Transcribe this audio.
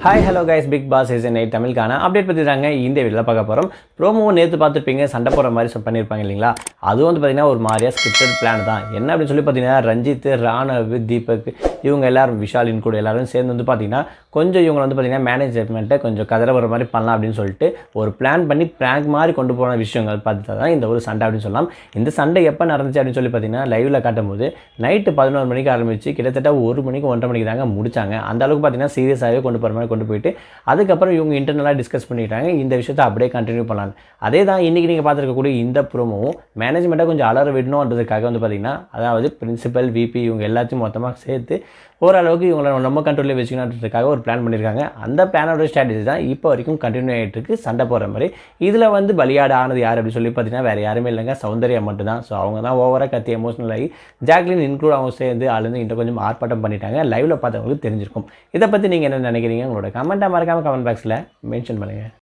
Hi hello guys, big boss season 8 தமிழுக்கான update பற்றி தாங்க இந்த வீடியோவில் பார்க்க போகிறோம். ப்ரோமோவும் நேற்று பார்த்துருப்பீங்க, சண்டை போடுற மாதிரி பண்ணியிருப்பாங்க இல்லைங்களா. அதுவும் பார்த்திங்கன்னா ஒரு மாதிரியாக ஸ்கிரிப்டட் பிளான் தான். என்ன அப்படின்னு சொல்லி பார்த்தீங்கன்னா, ரஞ்சித், ராணவ், தீபக் இவங்க எல்லாரும், விஷாலின் கூட எல்லாரும் சேர்ந்து பார்த்திங்கன்னா கொஞ்சம் இவங்க பார்த்திங்கன்னா மேனேஜ்மெண்ட்டை கொஞ்சம் கதற வர மாதிரி பண்ணலாம் அப்படின்னு சொல்லிட்டு ஒரு பிளான் பண்ணி ப்ராங்க் மாதிரி கொண்டு போன விஷயங்கள் பார்த்து தான் இந்த ஒரு சண்டை அப்படின்னு சொல்லலாம். இந்த சண்டை எப்போ நடந்துச்சு அப்படின்னு சொல்லி பார்த்தீங்கன்னா, லைவில் காட்டும்போது நைட்டு 11 மணிக்கு ஆரம்பித்து கிட்டத்தட்ட 1 மணிக்கு 1:30 மணிக்கு தாங்க முடித்தாங்க. அந்த அளவுக்கு பார்த்திங்கன்னா சீரியஸாகவே கொண்டு போகிற மாதிரி கொண்டு போயிட்டு அதுக்கப்புறம் இவங்க இன்டர்னலாக டிஸ்கஸ் பண்ணிட்டாங்க இந்த விஷயத்தை அப்படியே கண்டினியூ பண்ணலாம். அதே தான் இன்றைக்கி நீங்கள் பார்த்துருக்கக்கூடிய இந்த ப்ரோமோவும் மேனேஜ்மெண்ட்டை கொஞ்சம் அலற விடணுன்றதுக்காக பார்த்திங்கன்னா, அதாவது பிரின்சிபல், விபி இவங்க எல்லாத்தையும் மொத்தமாக சேர்த்து ஓரளவுக்கு இவங்களை நம்ம கண்ட்ரோலில் வச்சுக்கணுன்றதுக்காக ஒரு பிளான் பண்ணியிருக்காங்க. அந்த பிளானோட ஸ்ட்ராட்டஜி தான் இப்போ வரைக்கும் கண்டினியூ ஆகிட்டு இருக்கு, சண்டை போடுற மாதிரி. இதில் பலியாடு ஆனது யார் அப்படின்னு சொல்லி பார்த்தீங்கன்னா வேறு யாருமே இல்லைங்க, சௌந்தர்யா மட்டும்தான். ஸோ அவங்க தான் ஓவராக கத்தி எமோஷனல் ஆகி ஜாக்லின் இன்க்ளூட் அவங்க சேர்ந்து ஆளுந்து இன்னும் கொஞ்சம் ஆர்ப்பாட்டம் பண்ணிட்டாங்க. லைவில் பார்த்தவங்களுக்கு தெரிஞ்சிருக்கும். இதை பற்றி நீங்கள் என்ன நினைக்கிறீங்க? உங்களோட கமெண்ட்டாக மறக்காமல் கமெண்ட் பாக்ஸில் மென்ஷன் பண்ணுங்கள்.